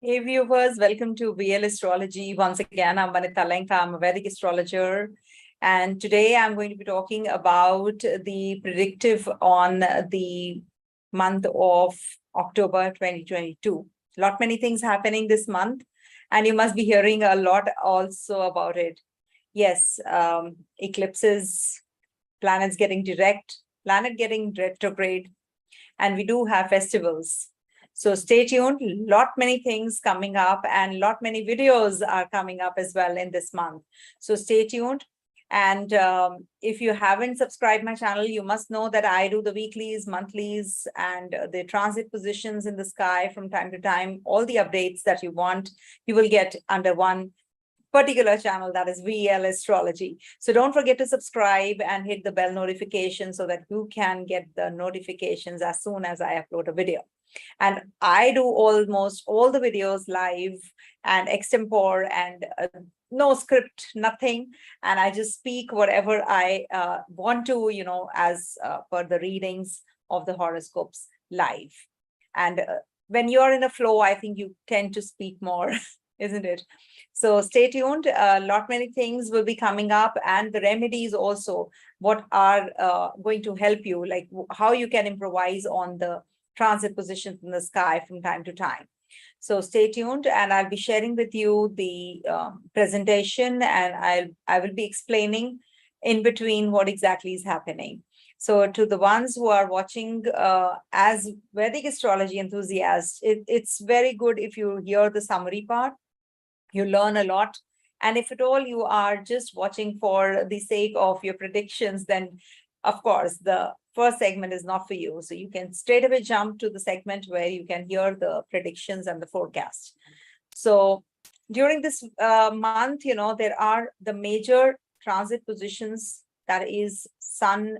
Hey viewers, welcome to VL Astrology. Once again, I'm Vanita Lenka. I'm a Vedic astrologer. And today I'm going to be talking about the predictive on the month of October 2022. Many things happening this month, and you must be hearing a lot also about it. Yes, eclipses, planets getting direct, planet getting retrograde, and we do have festivals. So stay tuned. Many things coming up, and many videos are coming up as well in this month. So stay tuned. And if you haven't subscribed my channel, you must know that I do the weeklies, monthlies, and the transit positions in the sky from time to time. All the updates that you want, you will get under one particular channel, that is VL Astrology. So don't forget to subscribe and hit the bell notification so that you can get the notifications as soon as I upload a video. And I do almost all the videos live and extempore and no script, nothing. And I just speak whatever I want to, as per the readings of the horoscopes live. And when you're in a flow, I think you tend to speak more, isn't it? So stay tuned. Many things will be coming up, and the remedies also, what are going to help you, like how you can improvise on the transit positions in the sky from time to time. So stay tuned, and I'll be sharing with you the presentation, and I will be explaining in between what exactly is happening. So to the ones who are watching as Vedic astrology enthusiasts, it's very good if you hear the summary part. You learn a lot. And if at all you are just watching for the sake of your predictions, then of course the first segment is not for you. So you can straight away jump to the segment where you can hear the predictions and the forecast. So during this month, there are the major transit positions, that is Sun,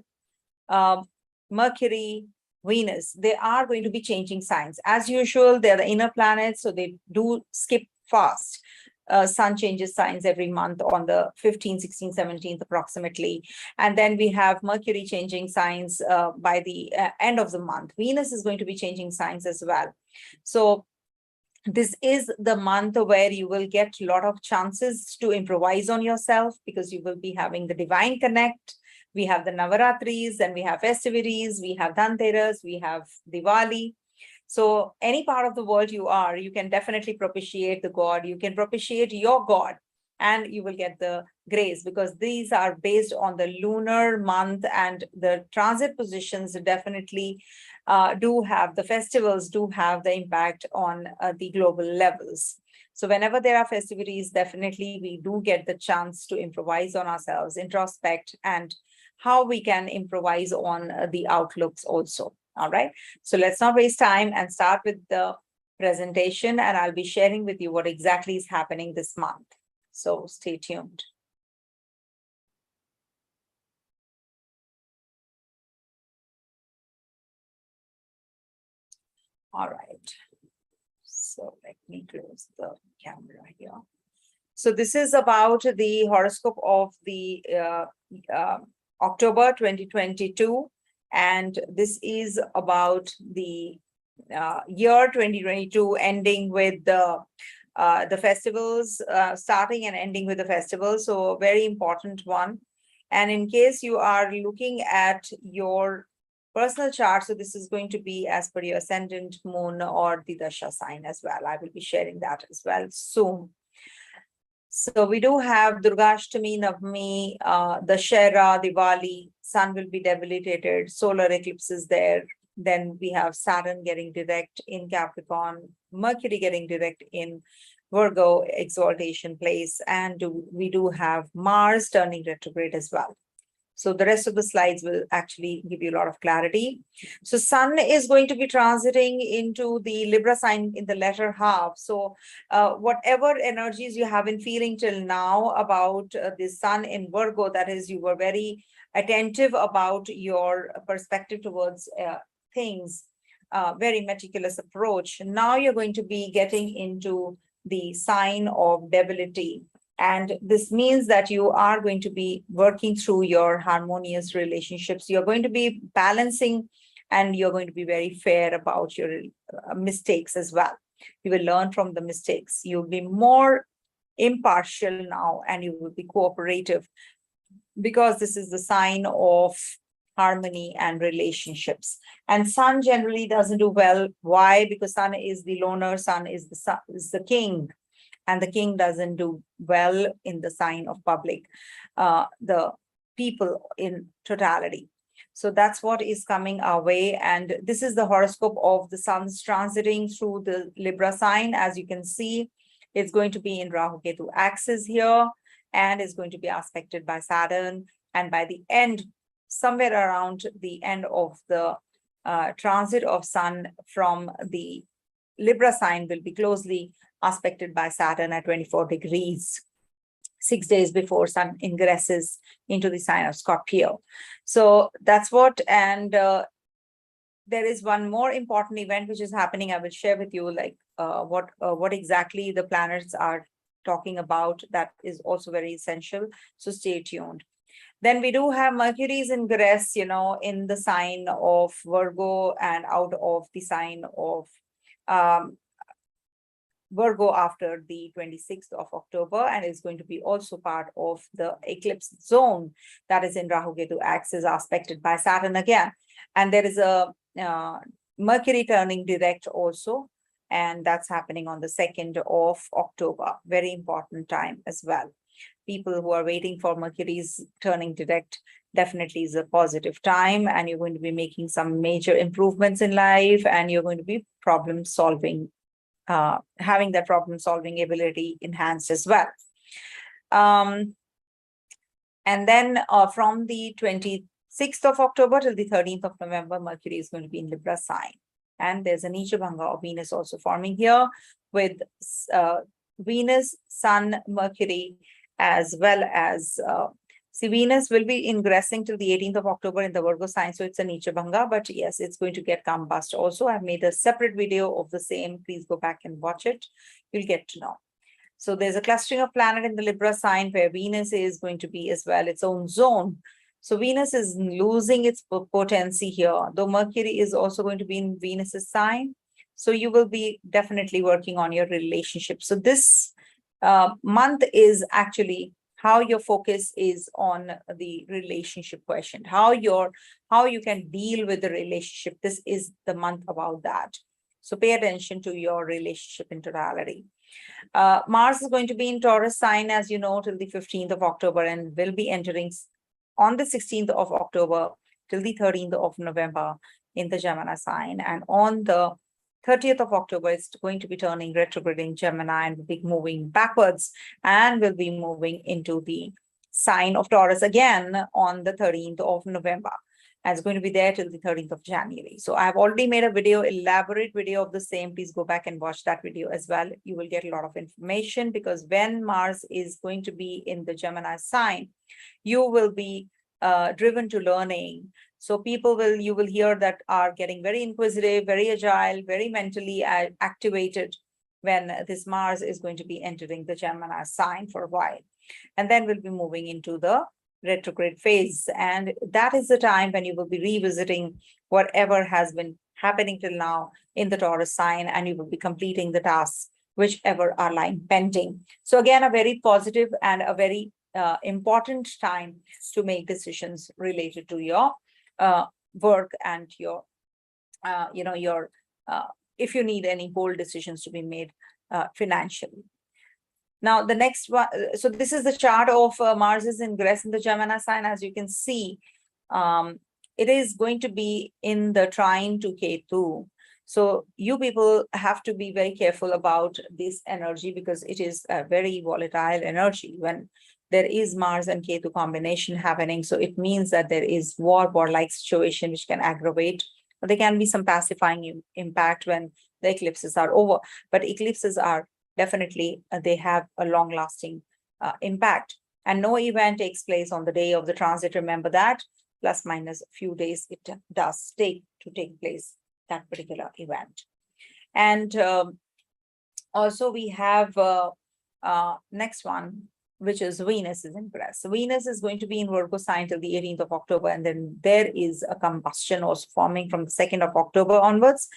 Mercury, Venus. They are going to be changing signs. As usual, they're the inner planets, so they do skip fast. Sun changes signs every month on the 15th, 16th, 17th approximately. And then we have Mercury changing signs by the end of the month. Venus is going to be changing signs as well. So this is the month where you will get a lot of chances to improvise on yourself, because you will be having the divine connect. We have the Navaratris, and we have festivities, we have Dhanteras, we have Diwali. So any part of the world you are, you can definitely propitiate the god. You can propitiate your god, and you will get the grace, because these are based on the lunar month, and the transit positions definitely do have, the festivals do have the impact on the global levels. So whenever there are festivities, definitely we do get the chance to improvise on ourselves, introspect, and how we can improvise on the outlooks also. All right, so let's not waste time and start with the presentation, and I'll be sharing with you what exactly is happening this month. So stay tuned. All right, so let me close the camera here. So this is about the horoscope of the October 2022. And this is about the year 2022 ending with the festivals, starting and ending with the festivals. So a very important one. And in case you are looking at your personal chart, so this is going to be as per your ascendant, moon, or the Dasha sign as well. I will be sharing that as well soon. So we do have Durgashtami, Navami, Dashera, Diwali. Sun will be debilitated, solar eclipses there. Then we have Saturn getting direct in Capricorn, Mercury getting direct in Virgo, exaltation place, and we do have Mars turning retrograde as well. So the rest of the slides will actually give you a lot of clarity. So Sun is going to be transiting into the Libra sign in the latter half. So whatever energies you have been feeling till now about the Sun in Virgo, that is, you were very attentive about your perspective towards things, very meticulous approach. Now you're going to be getting into the sign of debility. And this means that you are going to be working through your harmonious relationships. You're going to be balancing, and you're going to be very fair about your mistakes as well. You will learn from the mistakes. You'll be more impartial now, and you will be cooperative, because this is the sign of harmony and relationships. And Sun generally doesn't do well. Why? Because Sun is the loner, Sun is the king, and the king doesn't do well in the sign of public, the people in totality. So that's what is coming our way. And this is the horoscope of the Sun's transiting through the Libra sign. As you can see, it's going to be in Rahu Ketu axis here, and is going to be aspected by Saturn. And by the end, somewhere around the end of the transit of Sun from the Libra sign, will be closely aspected by Saturn at 24 degrees, 6 days before Sun ingresses into the sign of Scorpio. So that's what. And there is one more important event which is happening. I will share with you, like what exactly the planets are talking about. That is also very essential. So stay tuned. Then we do have Mercury's ingress, in the sign of Virgo and out of the sign of Virgo after the 26th of October, and is going to be also part of the eclipse zone that is in Rahu Ketu axis, aspected by Saturn again. And there is a Mercury turning direct also, and that's happening on the 2nd of October. Very important time as well. People who are waiting for Mercury's turning direct, definitely is a positive time, and you're going to be making some major improvements in life, and you're going to be problem solving, having that problem solving ability enhanced as well. And then from the 26th of October till the 13th of November, Mercury is going to be in Libra sign. And there's a Nisha Bhanga of Venus also forming here, with Venus, Sun, Mercury, as well as Venus will be ingressing till the 18th of October in the Virgo sign. So it's a Nisha Bhanga, but yes, it's going to get combust also. I've made a separate video of the same. Please go back and watch it. You'll get to know. So there's a clustering of planet in the Libra sign where Venus is going to be as well its own zone. So Venus is losing its potency here, though Mercury is also going to be in Venus's sign. So you will be definitely working on your relationship. So this month is actually how your focus is on the relationship question, how you can deal with the relationship. This is the month about that. So pay attention to your relationship in totality. Mars is going to be in Taurus sign, as you know, till the 15th of October, and will be entering on the 16th of October till the 13th of November in the Gemini sign. And on the 30th of October, it's going to be turning retrograde in Gemini and will be moving backwards, and will be moving into the sign of Taurus again on the 13th of November. And it's going to be there till the 13th of January. So I have already made a video, elaborate video of the same. Please go back and watch that video as well. You will get a lot of information, because when Mars is going to be in the Gemini sign, you will be driven to learning. So you will hear that are getting very inquisitive, very agile, very mentally activated when this Mars is going to be entering the Gemini sign for a while. And then we'll be moving into the retrograde phase. And that is the time when you will be revisiting whatever has been happening till now in the Taurus sign, and you will be completing the tasks whichever are lying pending. So again, a very positive and a very important time to make decisions related to your work and your, if you need any bold decisions to be made financially. Now, the next one, so this is the chart of Mars's ingress in the Gemini sign. As you can see, it is going to be in the trine to Ketu. So you people have to be very careful about this energy, because it is a very volatile energy when there is Mars and Ketu combination happening. So it means that there is war-like situation which can aggravate. But there can be some pacifying impact when the eclipses are over. But eclipses are definitely, they have a long-lasting impact. And no event takes place on the day of the transit. Remember that, plus minus a few days, it does take place, that particular event. And also we have next one, which is Venus is ingress. Venus is going to be in Virgo sign till the 18th of October, and then there is a combustion also forming from the 2nd of October onwards.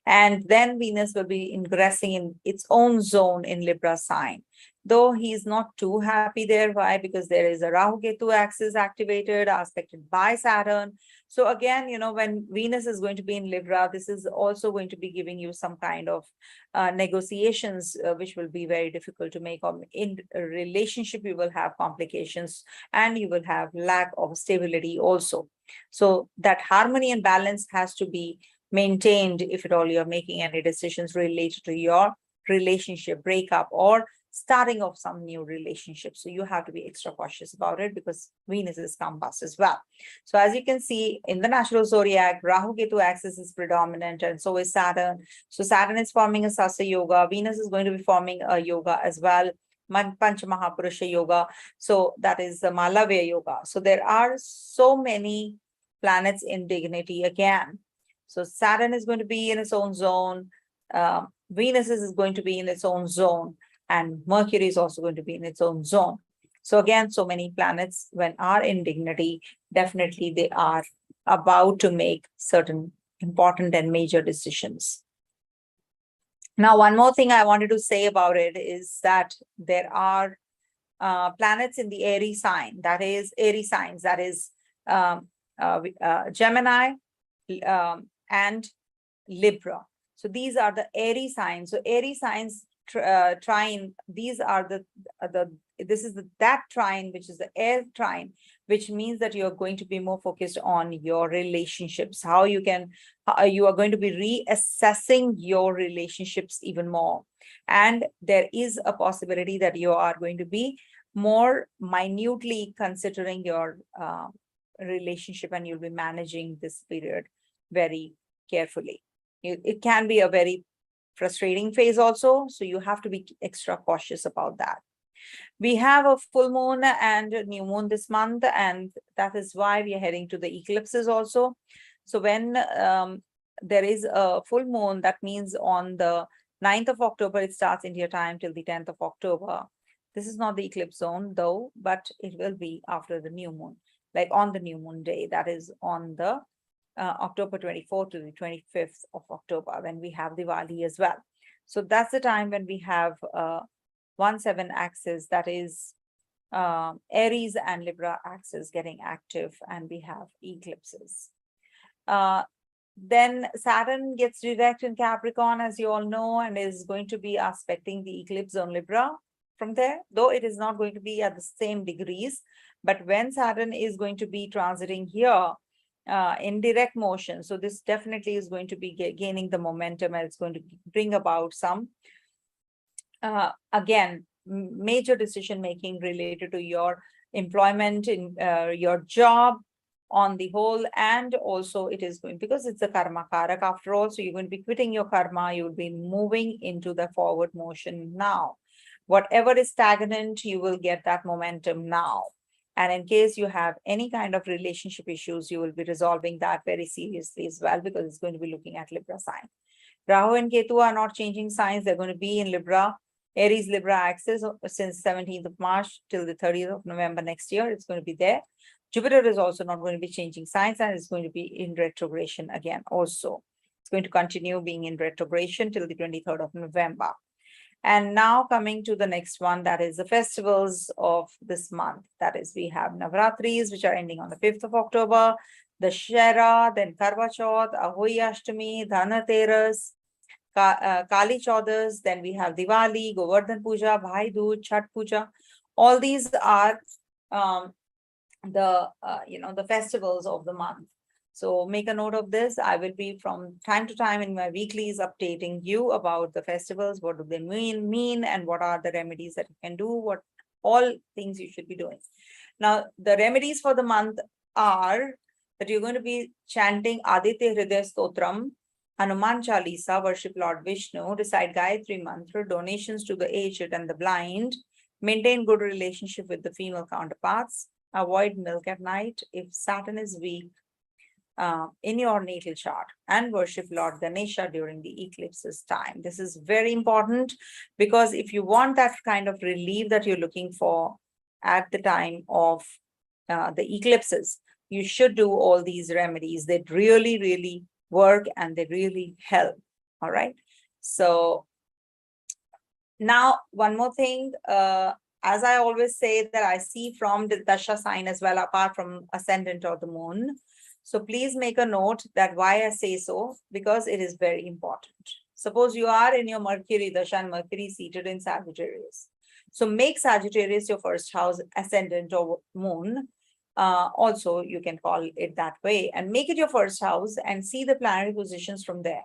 And then Venus will be ingressing in its own zone in Libra sign. Though he is not too happy there. Why? Because there is a Rahu Ketu axis activated, aspected by Saturn. So again, when Venus is going to be in Libra, this is also going to be giving you some kind of negotiations, which will be very difficult to make. In a relationship, you will have complications and you will have lack of stability also. So that harmony and balance has to be maintained if at all you're making any decisions related to your relationship breakup or starting of some new relationship. So you have to be extra cautious about it because Venus is compass as well. So as you can see in the natural zodiac, Rahu Ketu axis is predominant, and so is Saturn. So Saturn is forming a Sasa yoga. Venus is going to be forming a yoga as well, Pancha Mahapurusha yoga. So that is the Malavya yoga. So there are so many planets in dignity again. So Saturn is going to be in its own zone. Venus is going to be in its own zone. And Mercury is also going to be in its own zone. So again, so many planets, when are in dignity, definitely they are about to make certain important and major decisions. Now, one more thing I wanted to say about it is that there are planets in the Aries sign, that is Aries signs, that is Gemini and Libra. So these are the Aries signs. So Aries signs trine, these are that trine, which is the air trine, which means that you're going to be more focused on your relationships, how you are going to be reassessing your relationships even more. And there is a possibility that you are going to be more minutely considering your relationship, and you'll be managing this period very carefully. It can be a very frustrating phase also, so you have to be extra cautious about that. We have a full moon and a new moon this month, and that is why we are heading to the eclipses also. So when there is a full moon, that means on the 9th of October, it starts India time till the 10th of October. This is not the eclipse zone though, but it will be after the new moon, like on the new moon day, that is on the October 24th to the 25th of October, when we have Diwali as well. So that's the time when we have 1-7 axis, that is Aries and Libra axis getting active, and we have eclipses. Then Saturn gets direct in Capricorn, as you all know, and is going to be aspecting the eclipse on Libra from there, though it is not going to be at the same degrees. But when Saturn is going to be transiting here, in direct motion. So this definitely is going to be gaining the momentum, and it's going to bring about some, again, major decision making related to your employment, in your job on the whole. And also it is going, because it's a karma karak after all, so you're going to be quitting your karma, you will be moving into the forward motion now. Whatever is stagnant, you will get that momentum now. And in case you have any kind of relationship issues, you will be resolving that very seriously as well, because it's going to be looking at Libra sign. Rahu and Ketu are not changing signs. They're going to be in Libra, Aries Libra axis since 17th of March till the 30th of November next year. It's going to be there. Jupiter is also not going to be changing signs, and it's going to be in retrogression again also. It's going to continue being in retrogression till the 23rd of November. And now coming to the next one, that is the festivals of this month. That is, we have Navratris, which are ending on the 5th of October, the Shera, then Karva Chauth, Ahoy Ashtami, Dhanateras, Kali Chaudas, then we have Diwali, Govardhan Puja, Bhai Dooj, Chhat Puja. All these are the festivals of the month. So make a note of this. I will be from time to time in my weeklies updating you about the festivals, what do they mean, and what are the remedies that you can do, what all things you should be doing. Now, the remedies for the month are that you're going to be chanting Aditya Hridaya Stotram, Hanuman Chalisa, worship Lord Vishnu, recite Gayatri Mantra, donations to the aged and the blind, maintain good relationship with the female counterparts, avoid milk at night if Saturn is weak in your natal chart, and worship Lord Ganesha during the eclipses time. This is very important, because if you want that kind of relief that you're looking for at the time of the eclipses, you should do all these remedies. They really, really work and they really help. All right. So now, one more thing, as I always say that I see from the Dasha sign as well, apart from Ascendant or the Moon. So please make a note that why I say so, because it is very important. Suppose you are in your Mercury Dasha and Mercury seated in Sagittarius. So make Sagittarius your first house, Ascendant or Moon. Also, you can call it that way, and make it your first house and see the planetary positions from there.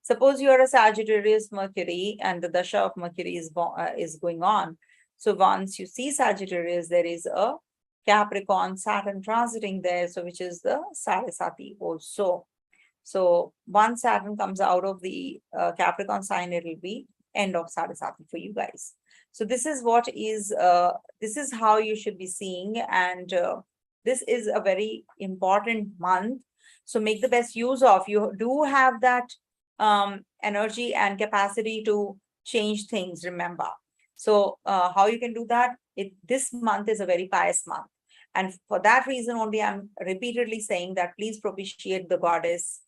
Suppose you are a Sagittarius Mercury and the Dasha of Mercury is going on. So once you see Sagittarius, there is a Capricorn Saturn transiting there, so which is the Sarasati also. So once Saturn comes out of the Capricorn sign, it will be end of Sarasati for you guys. So this is what is, this is how you should be seeing, and this is a very important month. So make the best use of. You do have that energy and capacity to change things, remember. So how you can do that? This month is a very pious month. And for that reason only, I'm repeatedly saying that please propitiate the goddess,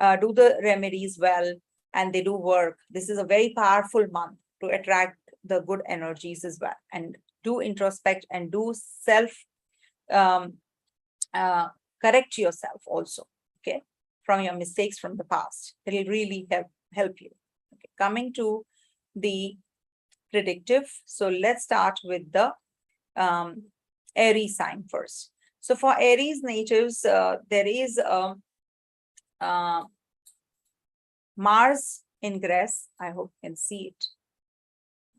do the remedies well, and they do work. This is a very powerful month to attract the good energies as well. And do introspect and do self, correct yourself also, okay, from your mistakes from the past. It will really help you. Okay, coming to the predictive. So let's start with the Aries sign first. So for Aries natives, there is Mars ingress. I hope you can see it.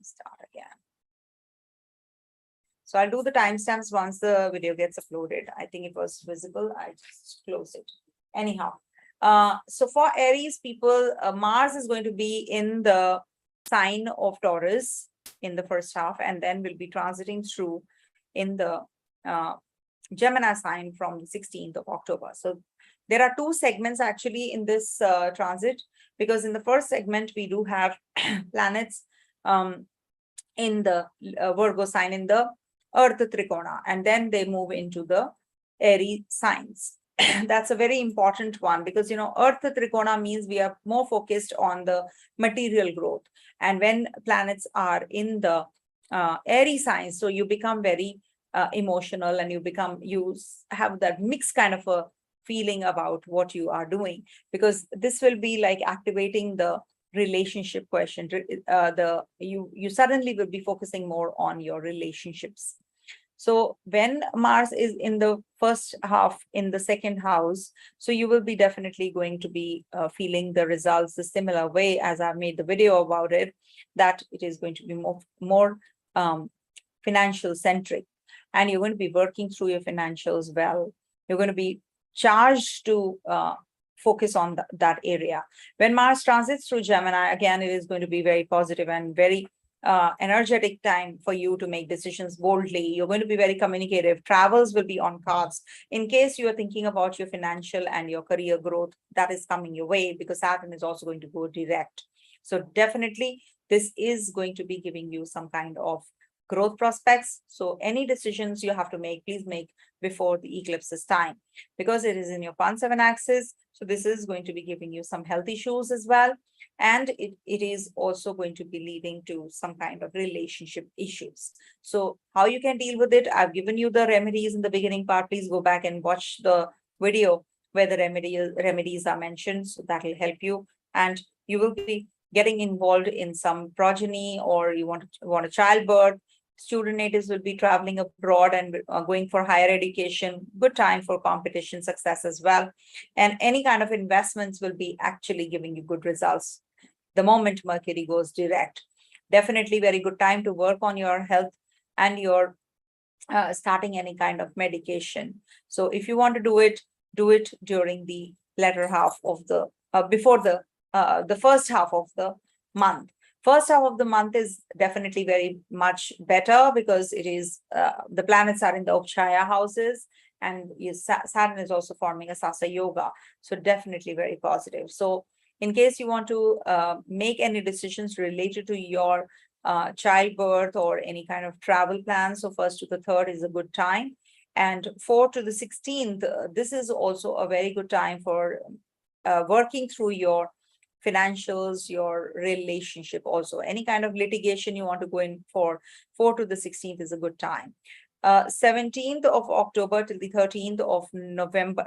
Start again. So I'll do the timestamps once the video gets uploaded. I think it was visible. I just close it. Anyhow, so for Aries people, Mars is going to be in the sign of Taurus in the first half, and then will be transiting through in the Gemini sign from the 16th of October. So there are two segments actually in this transit, because in the first segment, we do have planets in the Virgo sign in the Earth Trikona, and then they move into the Aries signs. That's a very important one, because, you know, Earth Trikona means we are more focused on the material growth. And when planets are in the Aries signs, so you become very emotional, and you have that mixed kind of a feeling about what you are doing, because this will be like activating the relationship question. You suddenly will be focusing more on your relationships. So when Mars is in the first half, in the second house, so you will be definitely going to be feeling the results the similar way as I've made the video about it, that it is going to be more financial centric, and you're going to be working through your financials well. You're going to be charged to focus on that area. When Mars transits through Gemini, again, it is going to be very positive and very energetic time for you to make decisions boldly. You're going to be very communicative. Travels will be on cards. In case you are thinking about your financial and your career growth, that is coming your way, because Saturn is also going to go direct. So definitely, this is going to be giving you some kind of growth prospects. So any decisions you have to make, please make before the eclipses time, because it is in your 1-7 axis. So this is going to be giving you some health issues as well. And it is also going to be leading to some kind of relationship issues. So how you can deal with it, I've given you the remedies in the beginning part. Please go back and watch the video where the remedies are mentioned. So that will help you. And you will be getting involved in some progeny, or you want a childbirth. Student natives will be traveling abroad and going for higher education. Good time for competition success as well. And any kind of investments will be actually giving you good results the moment Mercury goes direct. Definitely very good time to work on your health and your starting any kind of medication. So if you want to do it during the latter half of the, before the first half of the month. First half of the month is definitely very much better, because it is the planets are in the Upchaya houses, and Saturn is also forming a Sasa Yoga. So definitely very positive. So in case you want to make any decisions related to your childbirth or any kind of travel plans. So 1st to the 3rd is a good time. And 4th to the 16th, this is also a very good time for working through your financials, your relationship also. Any kind of litigation you want to go in for, 4th to the 16th is a good time. 17th of October till the 13th of November,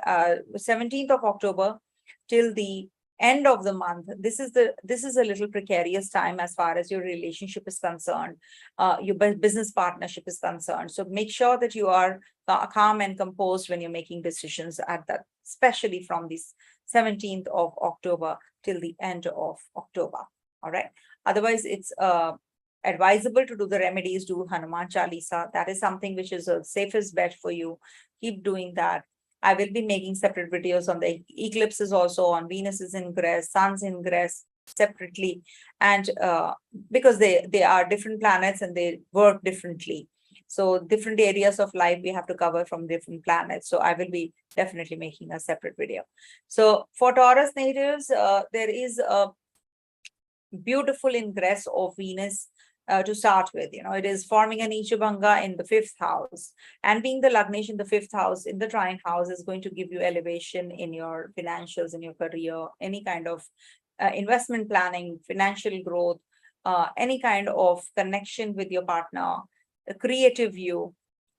17th of October till the end of the month. This is a little precarious time as far as your relationship is concerned, your business partnership is concerned. So make sure that you are calm and composed when you're making decisions at that, especially from this 17th of October till the end of October. All right. Otherwise, it's advisable to do the remedies, do Hanuman Chalisa. That is something which is a safest bet for you. Keep doing that. I will be making separate videos on the eclipses also, on Venus's ingress, Sun's ingress separately. And because they are different planets and they work differently. So different areas of life we have to cover from different planets. So I will be definitely making a separate video. So for Taurus natives, there is a beautiful ingress of Venus to start with. It is forming an Nichabanga in the 5th house, and being the Lagnesh in the 5th house, in the trine house, is going to give you elevation in your financials, in your career, any kind of investment planning, financial growth, any kind of connection with your partner, a creative view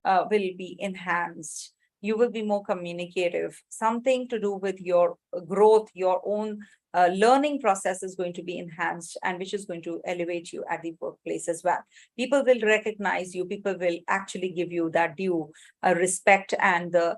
will be enhanced. You will be more communicative. Something to do with your growth, your own learning process is going to be enhanced, and which is going to elevate you at the workplace as well. People will recognize you. People will actually give you that due respect and the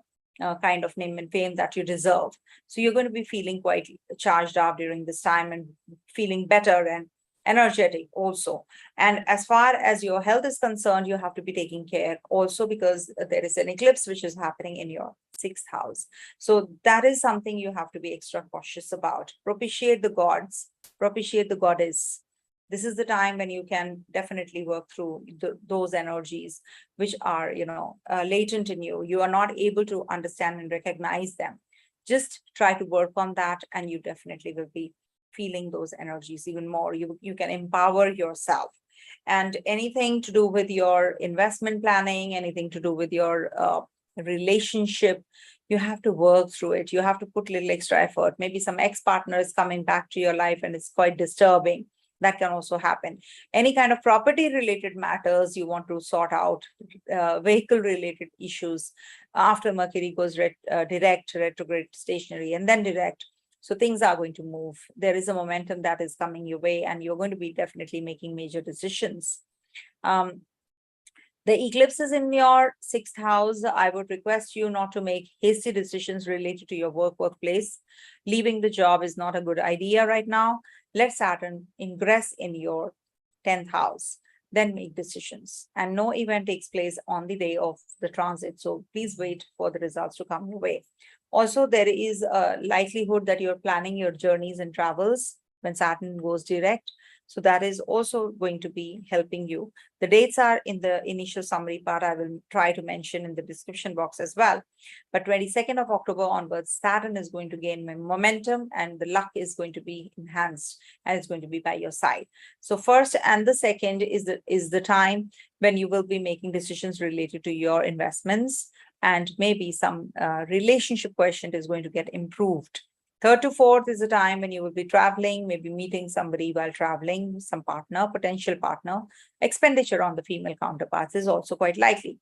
kind of name and fame that you deserve. So you're going to be feeling quite charged up during this time and feeling better and energetic also. And as far as your health is concerned, you have to be taking care also, because there is an eclipse which is happening in your 6th house. So that is something you have to be extra cautious about. Propitiate the gods, propitiate the goddess. This is the time when you can definitely work through those energies which are, latent in you. You are not able to understand and recognize them. Just try to work on that, and you definitely will be feeling those energies even more. You can empower yourself. And anything to do with your investment planning, anything to do with your relationship, you have to work through it. You have to put a little extra effort. Maybe some ex-partner is coming back to your life and it's quite disturbing. That can also happen. Any kind of property related matters you want to sort out, vehicle related issues after Mercury goes direct, retrograde, stationary, and then direct. So things are going to move. There is a momentum that is coming your way, and you're going to be definitely making major decisions. The eclipses in your 6th house, I would request you not to make hasty decisions related to your workplace. Leaving the job is not a good idea right now. Let Saturn ingress in your 10th house, then make decisions. And no event takes place on the day of the transit. So please wait for the results to come your way. Also, there is a likelihood that you're planning your journeys and travels when Saturn goes direct. So that is also going to be helping you. The dates are in the initial summary part. I will try to mention in the description box as well. But 22nd of October onwards, Saturn is going to gain momentum, and the luck is going to be enhanced, and it's going to be by your side. So 1st and the 2nd is the time when you will be making decisions related to your investments, and maybe some relationship quotient is going to get improved. 3rd to 4th is a time when you will be traveling, maybe meeting somebody while traveling, some partner, potential partner. Expenditure on the female counterparts is also quite likely.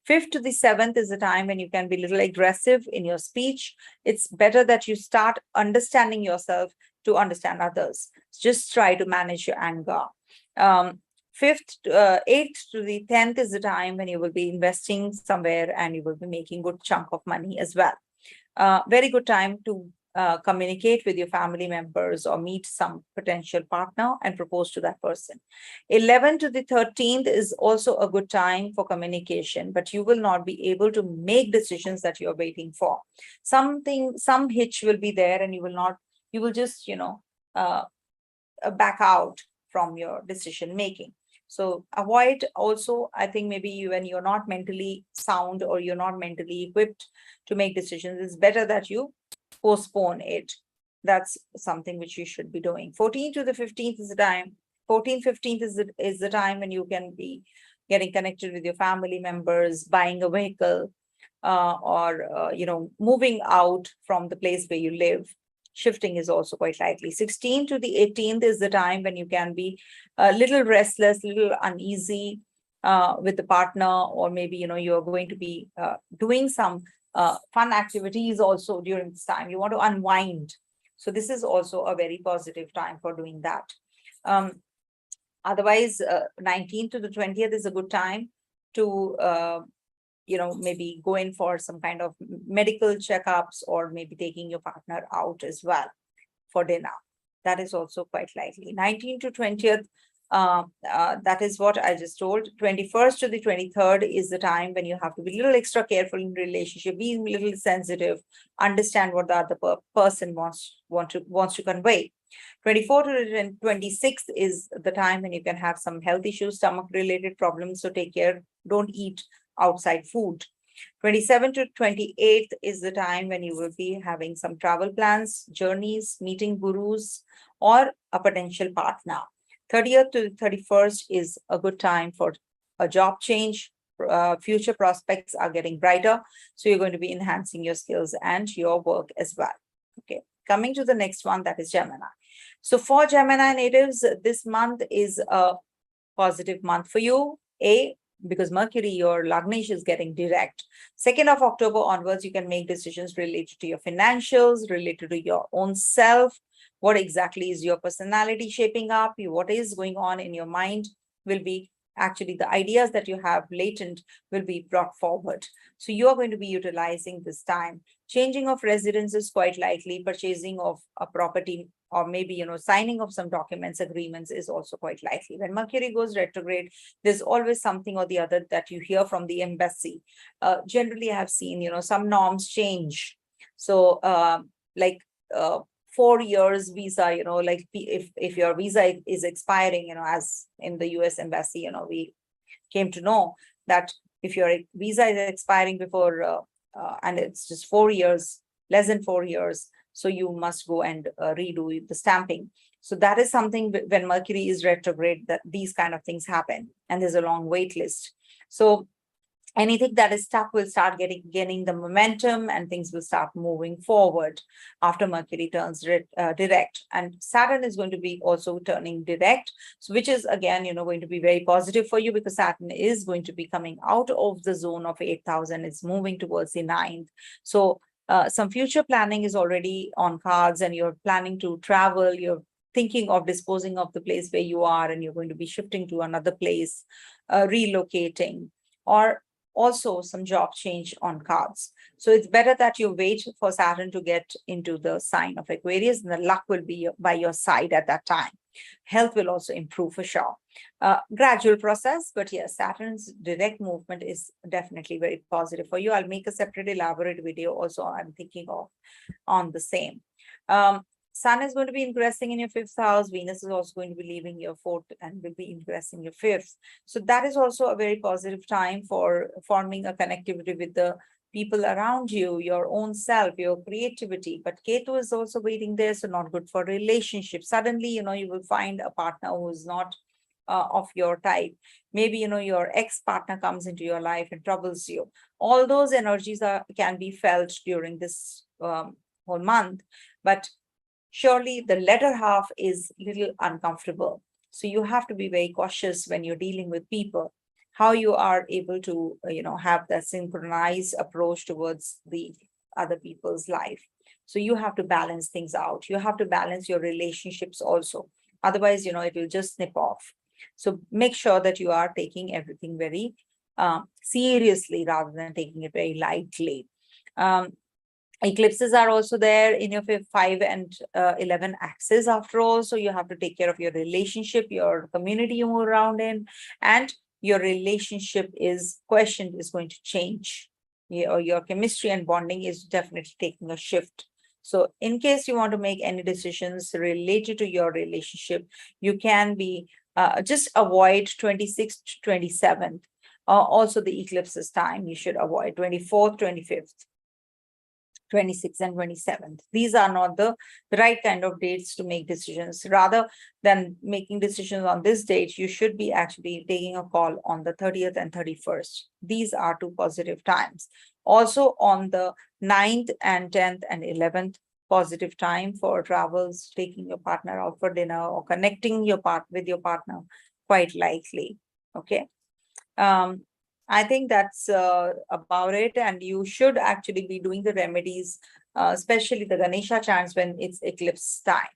5th to the 7th is a time when you can be a little aggressive in your speech. It's better that you start understanding yourself to understand others. Just try to manage your anger. 8th to the 10th is the time when you will be investing somewhere, and you will be making good chunk of money as well. Very good time to communicate with your family members or meet some potential partner and propose to that person. 11th to the 13th is also a good time for communication, but you will not be able to make decisions that you're waiting for. Some hitch will be there, and you will just, back out from your decision making. So avoid also, I think maybe when you're not mentally sound or you're not mentally equipped to make decisions, it's better that you postpone it. That's something which you should be doing. 14th to the 15th is the time 14th, 15th is the time when you can be getting connected with your family members, buying a vehicle, or moving out from the place where you live. Shifting is also quite likely. 16th to the 18th is the time when you can be a little restless, little uneasy with the partner, or maybe you're going to be doing some fun activities also during this time. You want to unwind. So this is also a very positive time for doing that. Otherwise, 19th to the 20th is a good time to maybe go in for some kind of medical checkups, or maybe taking your partner out as well for dinner. That is also quite likely. 19th to 20th, that is what I just told. 21st to the 23rd is the time when you have to be a little extra careful in relationship, be a little sensitive, understand what the other person wants to convey. 24th to the 26th is the time when you can have some health issues, stomach related problems. So take care, don't eat outside food. 27th to 28th is the time when you will be having some travel plans, journeys, meeting gurus, or a potential partner. 30th to 31st is a good time for a job change. Future prospects are getting brighter, so you're going to be enhancing your skills and your work as well. Okay, coming to the next one, that is Gemini. So for Gemini natives, this month is a positive month for you. Because Mercury, your Lagnesh, is getting direct. 2nd of October onwards, you can make decisions related to your financials, related to your own self. What exactly is your personality shaping up? What is going on in your mind will be actually the ideas that you have latent will be brought forward. So you are going to be utilizing this time. Changing of residence is quite likely. Purchasing of a property, or maybe, signing of some documents, agreements is also quite likely. When Mercury goes retrograde, there's always something or the other that you hear from the embassy. Generally, I have seen, some norms change. So like 4 years visa, like if your visa is expiring, as in the US embassy, we came to know that if your visa is expiring before and it's just 4 years, less than 4 years, so you must go and redo the stamping. So that is something when Mercury is retrograde, that these kind of things happen, and there's a long wait list. So anything that is stuck will start gaining the momentum, and things will start moving forward after Mercury turns direct. And Saturn is going to be also turning direct, so which is again, going to be very positive for you, because Saturn is going to be coming out of the zone of 8,000. It's moving towards the 9th. So some future planning is already on cards, and you're planning to travel. You're thinking of disposing of the place where you are, and you're going to be shifting to another place, relocating, or also some job change on cards. So it's better that you wait for Saturn to get into the sign of Aquarius, and the luck will be by your side at that time. Health will also improve for sure. Gradual process, but yes, Saturn's direct movement is definitely very positive for you. I'll make a separate elaborate video also I'm thinking of on the same. Sun is going to be ingressing in your 5th house. Venus is also going to be leaving your 4th and will be ingressing your 5th. So that is also a very positive time for forming a connectivity with the people around you, your own self, your creativity. But Ketu is also waiting there, so not good for relationships. Suddenly, you will find a partner who is not of your type. Maybe, your ex-partner comes into your life and troubles you. All those energies can be felt during this whole month. But surely the latter half is a little uncomfortable. So you have to be very cautious when you're dealing with people, how you are able to, have that synchronized approach towards the other people's life. So you have to balance things out. You have to balance your relationships also. Otherwise, it will just snip off. So make sure that you are taking everything very seriously rather than taking it very lightly. Eclipses are also there in your 5 and 11 axis after all. So you have to take care of your relationship, your community you move around in, and your relationship is going to change. Your chemistry and bonding is definitely taking a shift. So in case you want to make any decisions related to your relationship, you can be just avoid 26th to 27th. Also the eclipses time, you should avoid 24th, 25th. 26th and 27th. These are not the right kind of dates to make decisions. Rather than making decisions on this date, you should be actually taking a call on the 30th and 31st. These are two positive times. Also on the 9th and 10th and 11th, positive time for travels, taking your partner out for dinner or connecting your with your partner, quite likely. Okay. I think that's about it. And you should actually be doing the remedies, especially the Ganesha chants when it's eclipse time.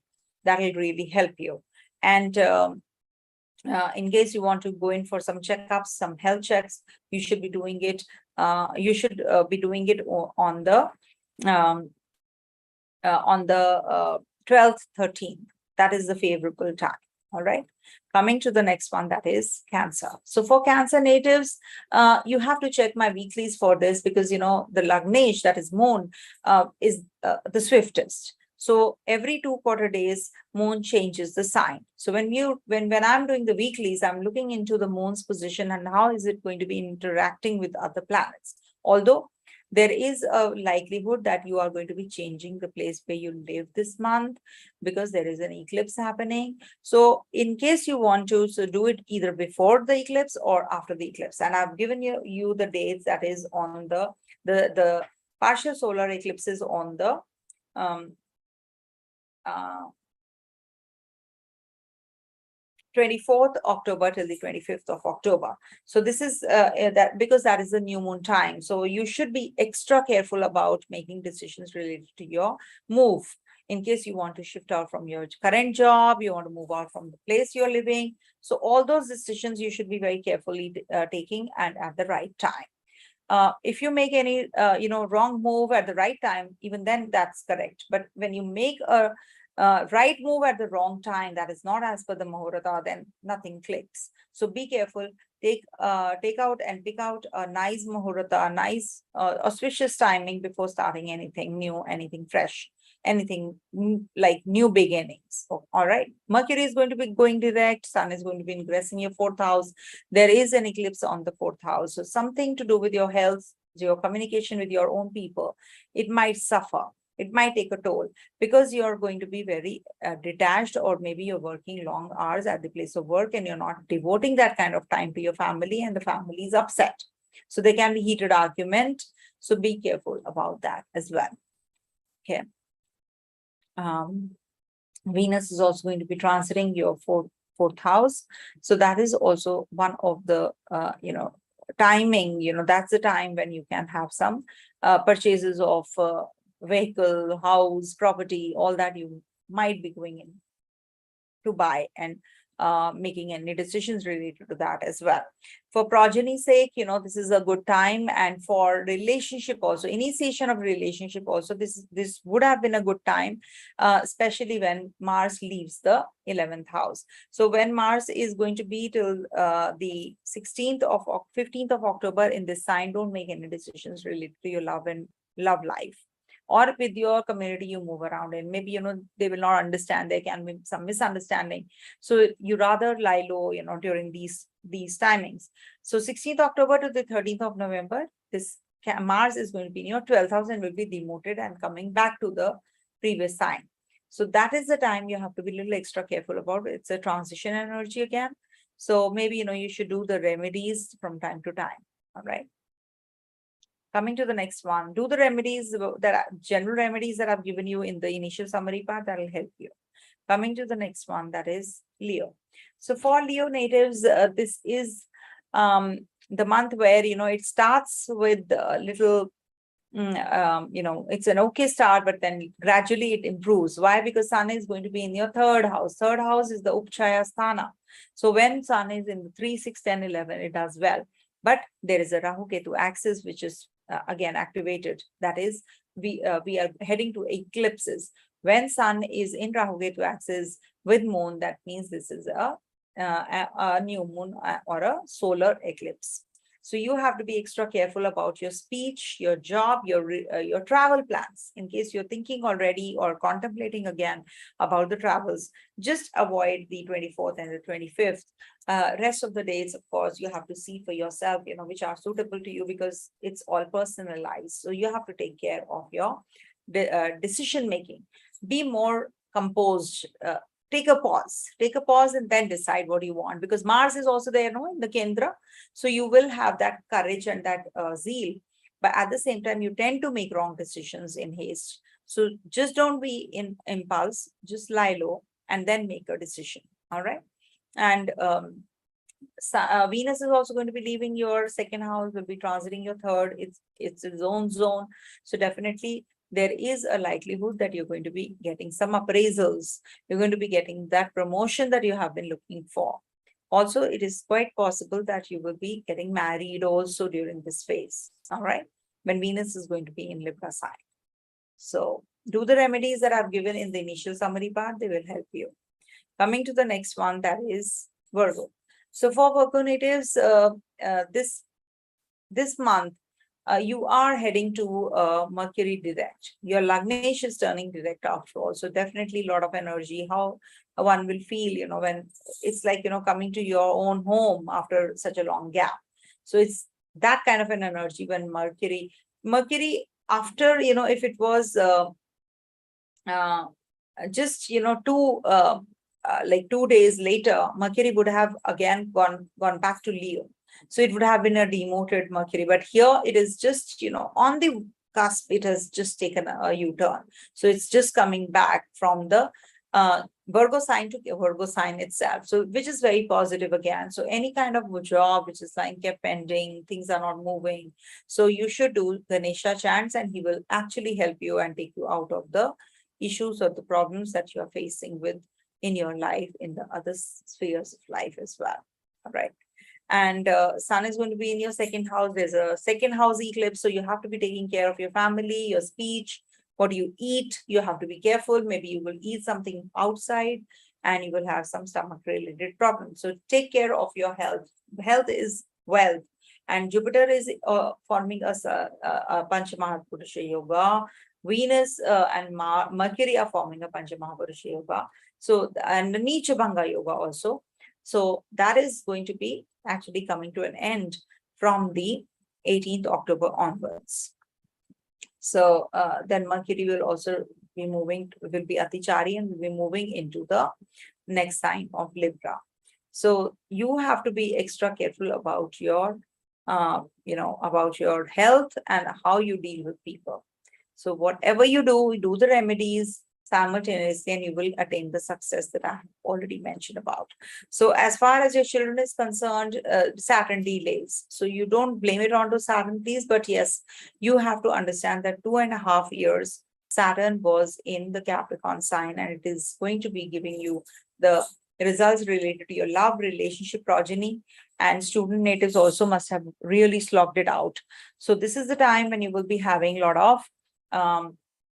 That will really help you. And in case you want to go in for some checkups, some health checks, you should be doing it. You should be doing it on the 12th, 13th. That is the favorable time. All right. Coming to the next one, that is Cancer. So for Cancer natives, you have to check my weeklies for this because, you know, the Lagnesh, that is Moon, is the swiftest. So every 2 quarter days, Moon changes the sign. So when I'm doing the weeklies, I'm looking into the Moon's position and how is it going to be interacting with other planets. Although there is a likelihood that you are going to be changing the place where you live this month because there is an eclipse happening. So in case you want to, so do it either before the eclipse or after the eclipse. And I've given you the dates, that is on the partial solar eclipses on the 24th October till the 25th of October. So this is that because that is the new moon time. So you should be extra careful about making decisions related to your move. In case you want to shift out from your current job, you want to move out from the place you're living. So all those decisions you should be very carefully taking and at the right time. If you make any wrong move at the right time, even then that's correct. But when you make a right move at the wrong time, that is not as per the Muhurta, then nothing clicks. So be careful. Take out and pick out a nice Muhurta, a nice auspicious timing before starting anything new, anything fresh, anything like new beginnings. So, all right. Mercury is going to be going direct. Sun is going to be ingressing your 4th house. There is an eclipse on the 4th house. So something to do with your health, your communication with your own people, it might suffer. It might take a toll because you're going to be very detached, or maybe you're working long hours at the place of work and you're not devoting that kind of time to your family, and the family is upset. So there can be heated argument. So be careful about that as well. Okay. Venus is also going to be transiting your fourth house. So that is also one of the, timing, that's the time when you can have some purchases of vehicle, house, property, all that you might be going in to buy and making any decisions related to that as well. For progeny's sake, this is a good time, and for relationship also, initiation of relationship also, this would have been a good time, especially when Mars leaves the 11th house. So when Mars is going to be till the 15th of October in this sign, don't make any decisions related to your love and love life, or with your community you move around in. Maybe, they will not understand. There can be some misunderstanding. So you rather lie low, during these timings. So 16th October to the 13th of November, this Mars is going to be in your 12th house and will be demoted and coming back to the previous sign. So that is the time you have to be a little extra careful about. It's a transition energy again. So maybe, you should do the remedies from time to time. All right. Coming to the next one, do the remedies, general remedies that I've given you in the initial summary part, that will help you. Coming to the next one, that is Leo. So for Leo natives, this is the month where, it starts with a little, it's an okay start, but then gradually it improves. Why? Because Sun is going to be in your 3rd house. 3rd house is the Upchaya Sthana. So when Sun is in the 3, 6, 10, 11, it does well. But there is a Rahu Ketu axis, which is again activated. That is, we are heading to eclipses. When Sun is in Rahu Ketu axis with Moon, that means this is a new moon or a solar eclipse. So you have to be extra careful about your speech, your job, your travel plans. In case you're thinking already or contemplating again about the travels, just avoid the 24th and the 25th. Rest of the days, of course, you have to see for yourself, which are suitable to you, because it's all personalized. So you have to take care of your decision making. Be more composed. Take a pause and then decide what you want, because Mars is also there, in the Kendra. So you will have that courage and that zeal, but at the same time, you tend to make wrong decisions in haste. So just don't be in impulse, just lie low and then make a decision. All right. And Venus is also going to be leaving your second house, will be transiting your third. It's its own zone. So definitely there is a likelihood that you're going to be getting some appraisals. You're going to be getting that promotion that you have been looking for. Also, it is quite possible that you will be getting married also during this phase. All right. When Venus is going to be in Libra sign. So do the remedies that I've given in the initial summary part. They will help you. Coming to the next one, that is Virgo. So for Virgo natives, this month, you are heading to Mercury direct. Your Lagnesh is turning direct after all. So definitely a lot of energy, how one will feel, when it's like, coming to your own home after such a long gap. So it's that kind of an energy when Mercury after, if it was just, like 2 days later, Mercury would have again gone back to Leo. So it would have been a demoted Mercury, but here it is just, on the cusp, it has just taken a U-turn. So it's just coming back from the Virgo sign to Virgo sign itself. So which is very positive again. So any kind of job which is like kept pending, things are not moving. So you should do Ganesha chants and he will actually help you and take you out of the issues or the problems that you are facing with in your life, in the other spheres of life as well. All right. And Sun is going to be in your second house. There's a second house eclipse. So you have to be taking care of your family, your speech, what do you eat. You have to be careful. Maybe you will eat something outside and you will have some stomach related problems. So take care of your health. Health is wealth. And Jupiter is forming us a Panchamahatpurusha Yoga. Venus and Mercury are forming a Panchamahatpurusha Yoga. So, and Nicha Bhanga Yoga also. So that is going to be actually coming to an end from the 18th October onwards. So then Mercury will also be moving, will be Atichari and will be moving into the next sign of Libra. So you have to be extra careful about your, about your health and how you deal with people. So whatever you do the remedies simultaneously and you will attain the success that I have already mentioned about. So as far as your children is concerned, Saturn delays. So you don't blame it onto Saturn, please. But yes, you have to understand that 2.5 years Saturn was in the Capricorn sign and it is going to be giving you the results related to your love, relationship, progeny, and student natives also must have really slogged it out. So this is the time when you will be having a lot of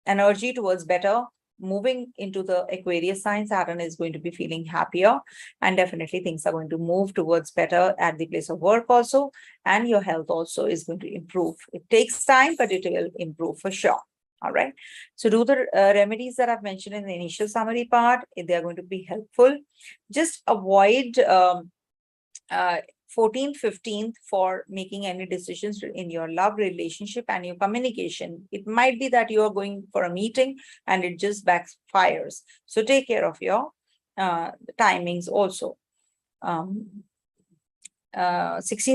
energy towards better. Moving into the Aquarius sign, Saturn is going to be feeling happier and definitely things are going to move towards better at the place of work also, and your health also is going to improve. It takes time, but it will improve for sure. All right. So do the remedies that I've mentioned in the initial summary part. They are going to be helpful. Just avoid 14th, 15th for making any decisions in your love, relationship, and your communication. It might be that you are going for a meeting and it just backfires. So take care of your timings also. 16th,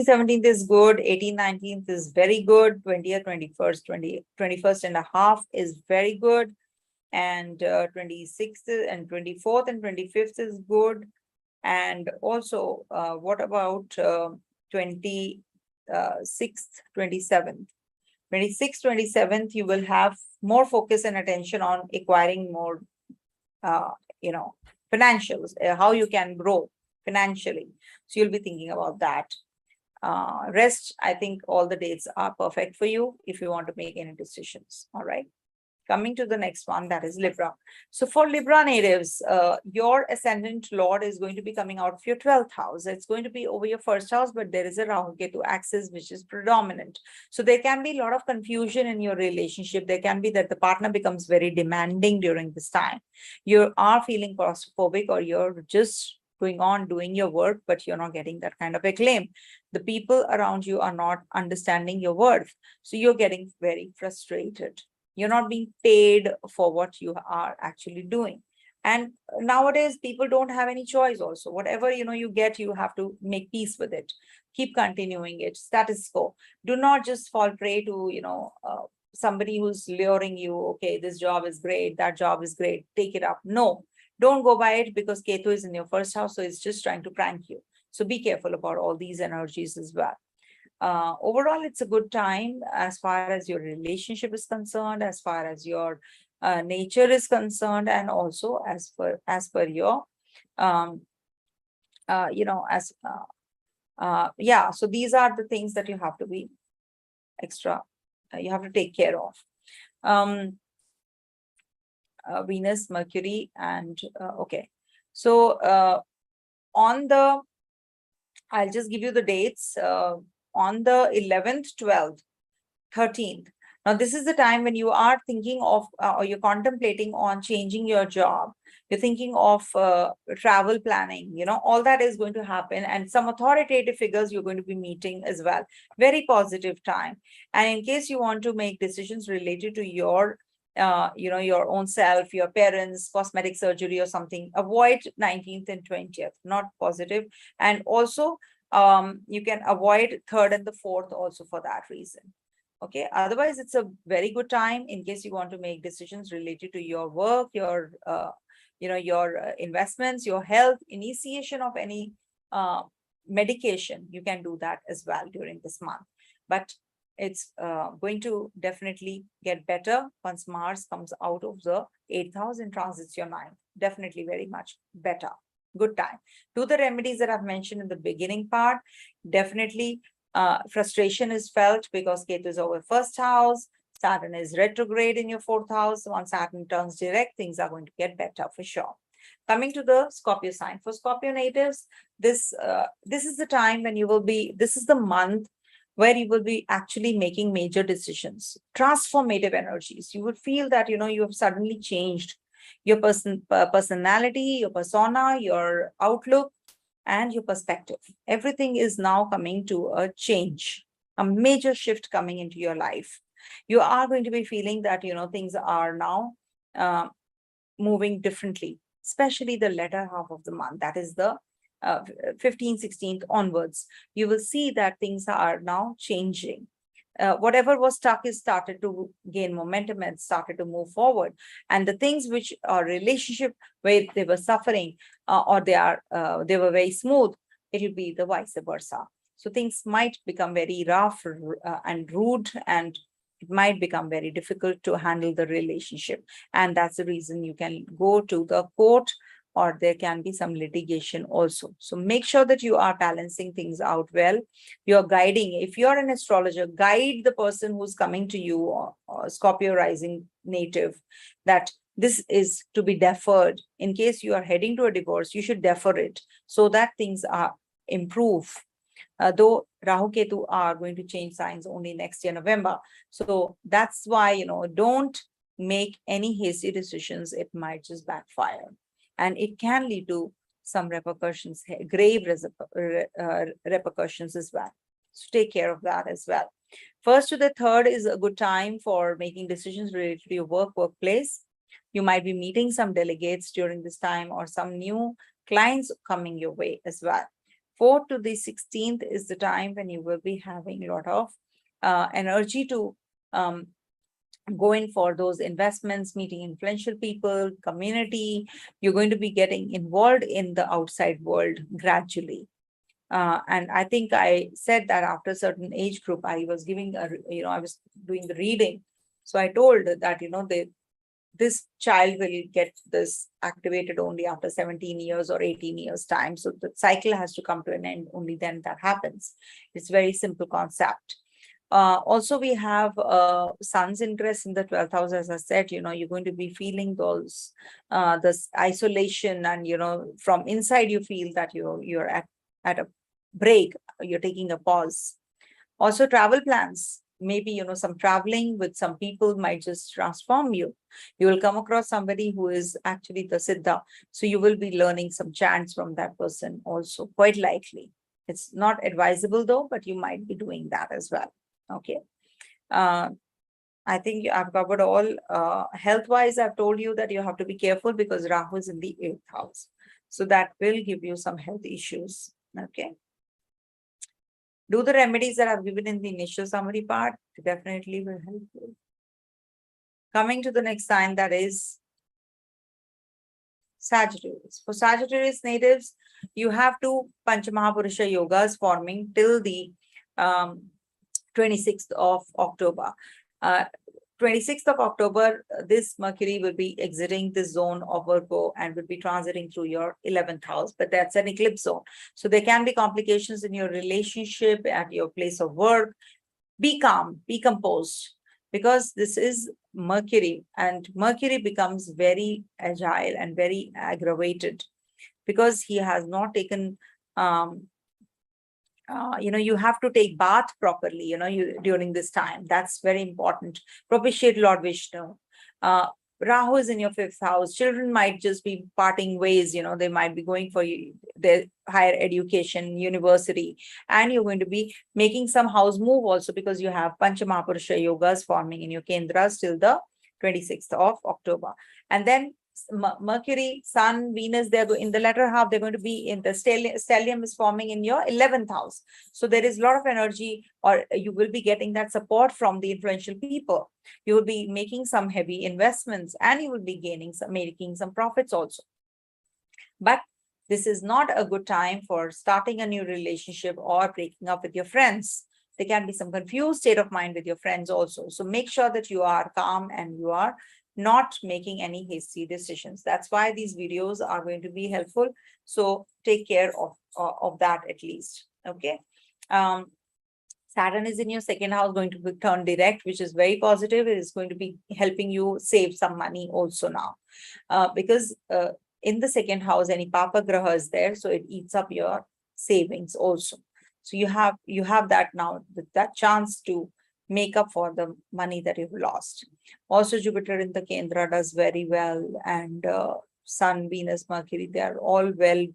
17th is good. 18th, 19th is very good. 20th, 21st, 21st and a half is very good. And 26th and 24th and 25th is good. And also, what about 26th, 27th? 26th, 27th, you will have more focus and attention on acquiring more, financials, how you can grow financially. So you'll be thinking about that. Rest, I think all the dates are perfect for you if you want to make any decisions. All right. Coming to the next one, that is Libra. So for Libra natives, your ascendant lord is going to be coming out of your 12th house. It's going to be over your first house, but there is a Rahu Ketu axis which is predominant. So there can be a lot of confusion in your relationship. There can be that the partner becomes very demanding during this time. You are feeling claustrophobic, or you're just going on doing your work, but you're not getting that kind of acclaim. The people around you are not understanding your worth. So you're getting very frustrated. You're not being paid for what you are actually doing. And nowadays, people don't have any choice also. Whatever, you get, you have to make peace with it. Keep continuing it. Status quo. Do not just fall prey to, somebody who's luring you. Okay, this job is great. That job is great. Take it up. No, don't go by it, because Ketu is in your first house. So it's just trying to prank you. So be careful about all these energies as well. Overall, it's a good time as far as your relationship is concerned, as far as your nature is concerned, and also as per your yeah. So these are the things that you have to be extra. You have to take care of. Venus, Mercury, and okay. So I'll just give you the dates. On the 11th, 12th, 13th. Now, this is the time when you are thinking of, or you're contemplating on changing your job. You're thinking of travel planning, all that is going to happen. And some authoritative figures you're going to be meeting as well. Very positive time. And in case you want to make decisions related to your, your own self, your parents, cosmetic surgery or something, avoid 19th and 20th, not positive. And also, you can avoid 3rd and the 4th also for that reason. Okay, otherwise it's a very good time in case you want to make decisions related to your work, your investments, your health, initiation of any medication. You can do that as well during this month. But it's going to definitely get better once Mars comes out of the 8th house and transits your 9th. Definitely very much better. Good time. Do the remedies that I've mentioned in the beginning part. Definitely frustration is felt because Ketu is over first house. Saturn is retrograde in your 4th house. Once Saturn turns direct, things are going to get better for sure. Coming to the Scorpio sign. For Scorpio natives, this is the time when you will be, this is the month where you will be actually making major decisions, transformative energies. You would feel that, you have suddenly changed your personality, your persona, your outlook, and your perspective. Everything is now coming to a change, a major shift coming into your life. You are going to be feeling that, things are now moving differently, especially the latter half of the month. That is the 15th, 16th onwards. You will see that things are now changing. Whatever was stuck is started to gain momentum and started to move forward. And the things which are relationship where they were suffering or they were very smooth, it will be the vice versa. So things might become very rough and rude, and it might become very difficult to handle the relationship. And that's the reason you can go to the court, or there can be some litigation also. So make sure that you are balancing things out well. You're guiding. If you're an astrologer, guide the person who's coming to you, or Scorpio rising native, that this is to be deferred. In case you are heading to a divorce, you should defer it so that things are improve. Though Rahu Ketu are going to change signs only next year, November. So that's why, don't make any hasty decisions. It might just backfire. And it can lead to some repercussions, grave repercussions as well. So take care of that as well. 1st to the 3rd is a good time for making decisions related to your workplace. You might be meeting some delegates during this time, or some new clients coming your way as well. 4th to the 16th is the time when you will be having a lot of energy to go in for those investments, meeting influential people, community. You're going to be getting involved in the outside world gradually. And I think I said that after a certain age group, I was giving I was doing the reading. So I told that, this child will get this activated only after 17 years or 18 years time. So the cycle has to come to an end. Only then that happens. It's very simple concept. Also, we have Sun's interest in the 12th house. As I said, you're going to be feeling those this isolation, and from inside you feel that you're at a break, you're taking a pause. Also, travel plans. Maybe some traveling with some people might just transform you. You will come across somebody who is actually the Siddha, so you will be learning some chants from that person also, quite likely. It's not advisable though, but you might be doing that as well. Okay. I think I've covered all. Health-wise, I've told you that you have to be careful because Rahu is in the 8th house. So that will give you some health issues. Okay. Do the remedies that I've given in the initial summary part. Definitely will help you. Coming to the next sign, that is Sagittarius. For Sagittarius natives, you have two Panchamahaburusha yogas forming till the 26th of October. 26th of October, this Mercury will be exiting the zone of Virgo and will be transiting through your 11th house, but that's an eclipse zone. So there can be complications in your relationship, at your place of work. Be calm, be composed, because this is Mercury, and Mercury becomes very agile and very aggravated because he has not taken you have to take bath properly, during this time. That's very important. Propitiate Lord Vishnu. Rahu is in your 5th house. Children might just be parting ways, they might be going for their higher education, university, and you're going to be making some house move also because you have Panchamahaburusha yogas forming in your Kendras till the 26th of October. And then Mercury, Sun, Venus, they're in the latter half, they're going to be in the stellium is forming in your 11th house. So there is a lot of energy, or you will be getting that support from the influential people. You will be making some heavy investments, and you will be making some profits also. But this is not a good time for starting a new relationship or breaking up with your friends. There can be some confused state of mind with your friends also. So make sure that you are calm and you are not making any hasty decisions. That's why these videos are going to be helpful. So take care of that at least. Okay. Saturn is in your 2nd house, going to turn direct, which is very positive. It is going to be helping you save some money also now, because in the 2nd house, any Papa Graha is there, so it eats up your savings also. So you have that now, that chance to make up for the money that you've lost. Also, Jupiter in the Kendra does very well, and Sun, Venus, Mercury, they are all well,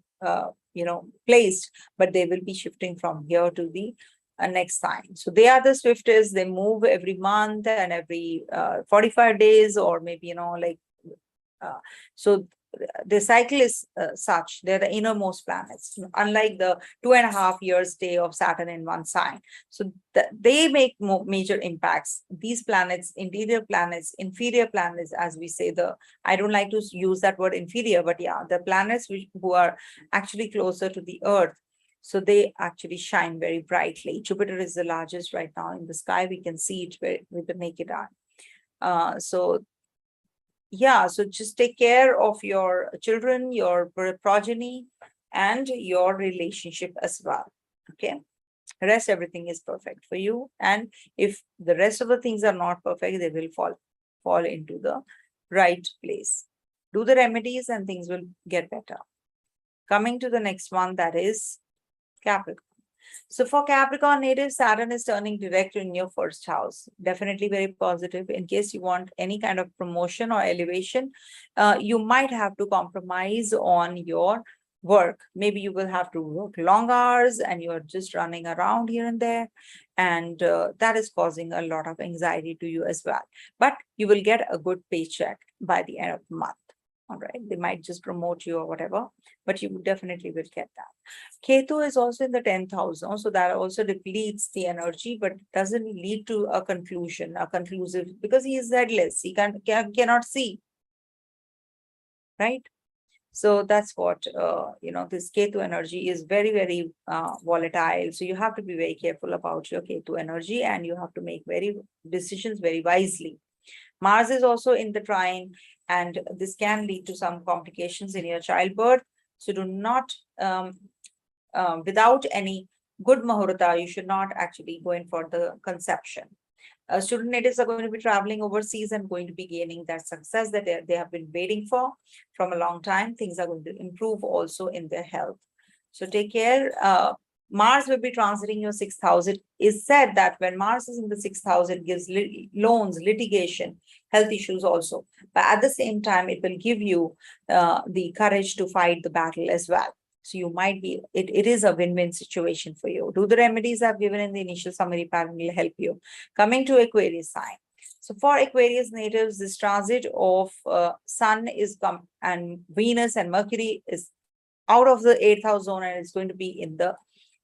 placed, but they will be shifting from here to the next sign. So they are the swiftest. They move every month and every 45 days, or maybe, so the cycle is such. They're the innermost planets, unlike the 2.5 years stay of Saturn in one sign. So they make major impacts. These planets, interior planets, inferior planets, as we say, I don't like to use that word inferior, but yeah, the planets who are actually closer to the Earth. So they actually shine very brightly. Jupiter is the largest right now in the sky. We can see it with the naked eye. So just take care of your children, your progeny, and your relationship as well. Okay. The rest, everything is perfect for you. And if the rest of the things are not perfect, they will fall into the right place. Do the remedies and things will get better. Coming to the next one, that is Capricorn. So for Capricorn native, Saturn is turning direct in your 1st house. Definitely very positive. In case you want any kind of promotion or elevation, you might have to compromise on your work. Maybe you will have to work long hours and you're just running around here and there. And that is causing a lot of anxiety to you as well. But you will get a good paycheck by the end of the month. All right. They might just promote you or whatever, but you definitely will get that. Ketu is also in the 10th house. So that also depletes the energy, but doesn't lead to a conclusive, because he is headless. He cannot see. Right. So that's what, this Ketu energy is very, very volatile. So you have to be very careful about your Ketu energy, and you have to make decisions very wisely. Mars is also in the trine, and this can lead to some complications in your childbirth. So do not, without any good muhurta, you should not actually go in for the conception. Student natives are going to be traveling overseas and going to be gaining that success that they have been waiting for from a long time. Things are going to improve also in their health. So take care. Mars will be transiting your sixth house. It is said that when Mars is in the sixth house, it gives loans, litigation, health issues also. But at the same time, it will give you the courage to fight the battle as well. So you might be, it is a win-win situation for you. Do the remedies I've given in the initial summary pattern will help you. Coming to Aquarius sign. So for Aquarius natives, this transit of Sun is and Venus and Mercury is out of the 8th house zone and it's going to be in the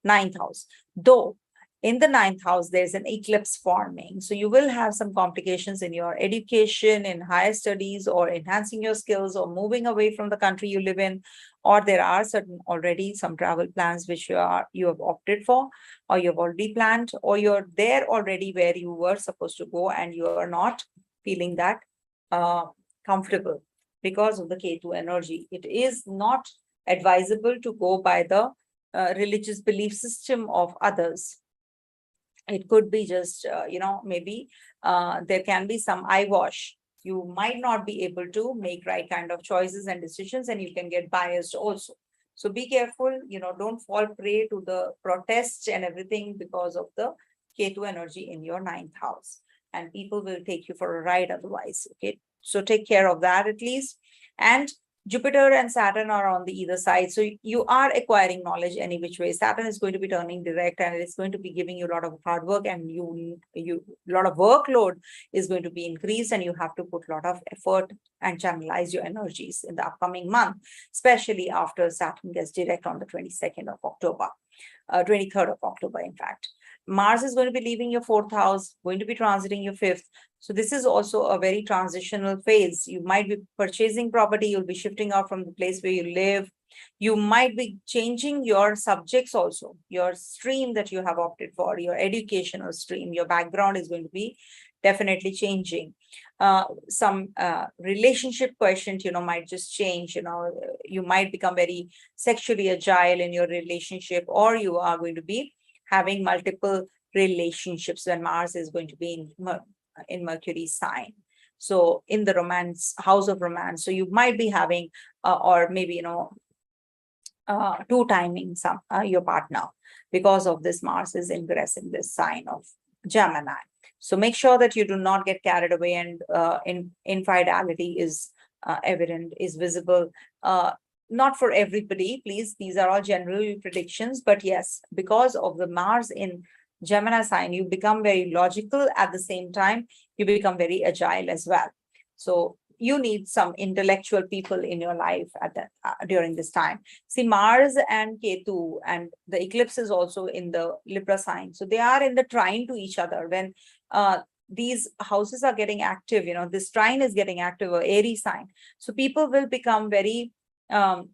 9th house. Though in the 9th house, there's an eclipse forming. So you will have some complications in your education, in higher studies, or enhancing your skills, or moving away from the country you live in, or there are certain already some travel plans which you have opted for, or you've already planned, or you're there already where you were supposed to go and you are not feeling that comfortable because of the Ketu energy. It is not advisable to go by the religious belief system of others. It could be just, maybe there can be some eyewash. You might not be able to make right kind of choices and decisions, and you can get biased also. So be careful, don't fall prey to the protests and everything because of the Ketu energy in your 9th house. And people will take you for a ride otherwise. Okay, so take care of that at least. And Jupiter and Saturn are on the either side. So you are acquiring knowledge any which way. Saturn is going to be turning direct and it's going to be giving you a lot of hard work, and a lot of workload is going to be increased, and you have to put a lot of effort and channelize your energies in the upcoming month, especially after Saturn gets direct on the 22nd of October, 23rd of October, in fact. Mars is going to be leaving your 4th house, going to be transiting your 5th. So this is also a very transitional phase. You might be purchasing property, you'll be shifting out from the place where you live. You might be changing your subjects also, your stream that you have opted for, your educational stream, your background is going to be definitely changing. Some relationship quotient, might just change. You might become very sexually agile in your relationship, or you are going to be having multiple relationships when Mars is going to be in Mercury's sign. So in the house of romance, so you might be having or maybe two timing your partner because of this Mars is ingressing this sign of Gemini. So make sure that you do not get carried away, and infidelity is evident, is visible. Not for everybody, please. These are all general predictions, but yes, because of the Mars in Gemini sign, you become very logical. At the same time, you become very agile as well. So you need some intellectual people in your life at that during this time. See, Mars and Ketu and the eclipse is also in the Libra sign. So they are in the trine to each other. When these houses are getting active, this trine is getting active, or Aries sign. So people will become very, more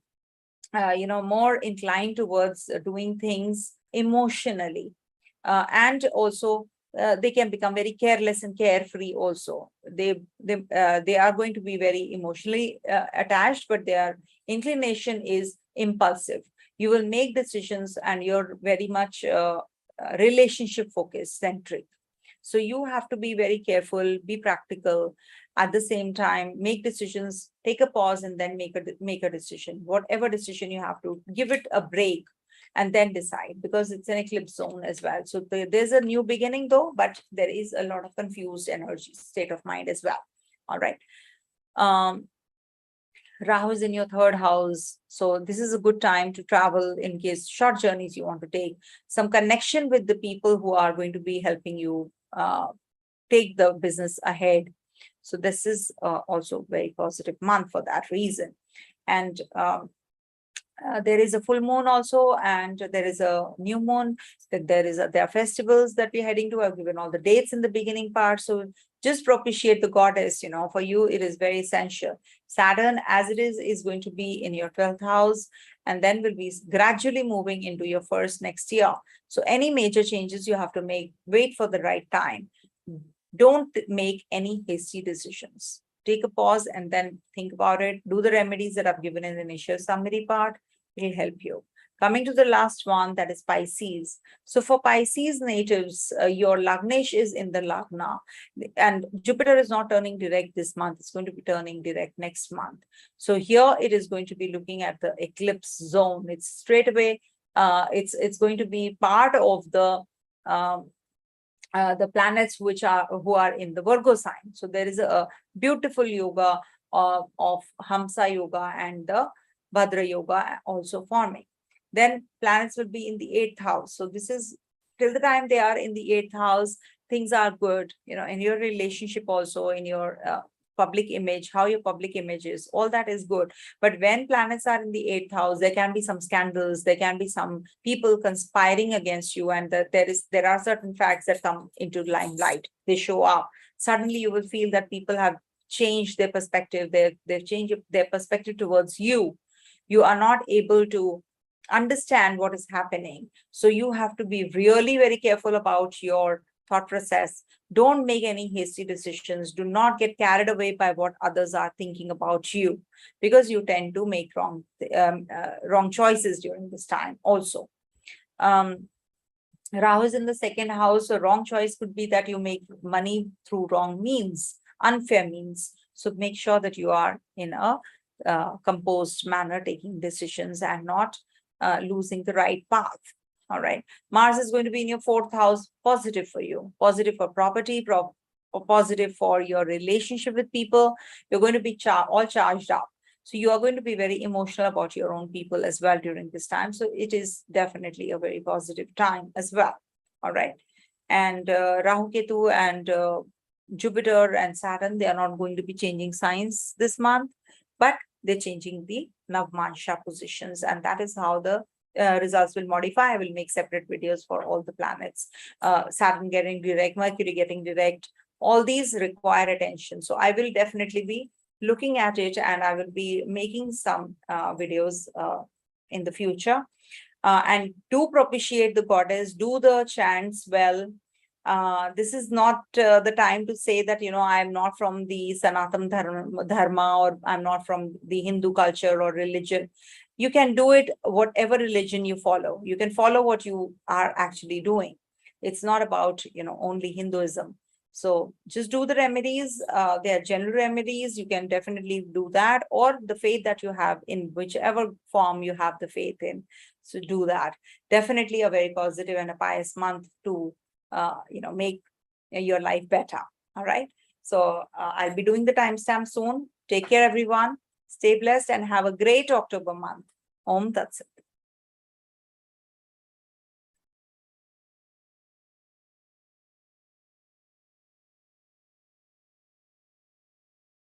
inclined towards doing things emotionally. And also they can become very careless and carefree also. They are going to be very emotionally attached, but their inclination is impulsive. You will make decisions and you're very much relationship focused, centric. So you have to be very careful, be practical. At the same time, make decisions, take a pause, and then make a decision. Whatever decision you have to give it a break and then decide, because it's an eclipse zone as well. So there's a new beginning though, but there is a lot of confused energy, state of mind as well. All right. Rahu is in your 3rd house. So this is a good time to travel in case short journeys you want to take. Some connection with the people who are going to be helping you take the business ahead. So this is also a very positive month for that reason. And there is a full moon also, and there is a new moon. There are festivals that we're heading to. I've given all the dates in the beginning part. So just propitiate the goddess, for you, it is very essential. Saturn, as it is going to be in your 12th house, and then will be gradually moving into your first next year. So any major changes you have to make, wait for the right time. Don't make any hasty decisions. Take a pause and then think about it. Do the remedies that I've given in the initial summary part. It will help you. Coming to the last one, that is Pisces. So for Pisces natives, your Lagnesh is in the Lagna, and Jupiter is not turning direct this month. It's going to be turning direct next month. So here it is going to be looking at the eclipse zone. It's straight away, it's going to be part of the planets who are in the Virgo sign. So there is a beautiful yoga of Hamsa yoga and the Bhadra yoga also forming. Then planets will be in the 8th house. So this is till the time they are in the 8th house, things are good, in your relationship also, in your public image, how your public image is, all that is good. But when planets are in the 8th house, there can be some scandals, there can be some people conspiring against you, and there are certain facts that come into limelight. They show up. Suddenly you will feel that people have changed their perspective. They've changed their perspective towards you. You are not able to understand what is happening. So you have to be really very careful about your thought process. Don't make any hasty decisions. Do not get carried away by what others are thinking about you, because you tend to make wrong choices during this time also. Rahu is in the 2nd house. So wrong choice could be that you make money through wrong means, unfair means. So make sure that you are in a composed manner, taking decisions and not losing the right path. All right. Mars is going to be in your 4th house, positive for you, positive for property, or positive for your relationship with people. You're going to be all charged up. So you are going to be very emotional about your own people as well during this time. So it is definitely a very positive time as well. All right. And Rahu, Ketu, and Jupiter and Saturn, they are not going to be changing signs this month, but they're changing the Navmansha positions, and that is how the results will modify. I will make separate videos for all the planets. Saturn getting direct, Mercury getting direct, all these require attention. So I will definitely be looking at it, and I will be making some videos in the future. And do propitiate the goddess, do the chants well. This is not the time to say that, I am not from the Sanatan Dharma, or I'm not from the Hindu culture or religion. You can do it, whatever religion you follow. You can follow what you are actually doing. It's not about, only Hinduism. So just do the remedies. They are general remedies. You can definitely do that, or the faith that you have, in whichever form you have the faith in. So do that. Definitely a very positive and a pious month to make your life better. All right. So I'll be doing the timestamp soon. Take care, everyone. Stay blessed and have a great October month. Om Tat Sat.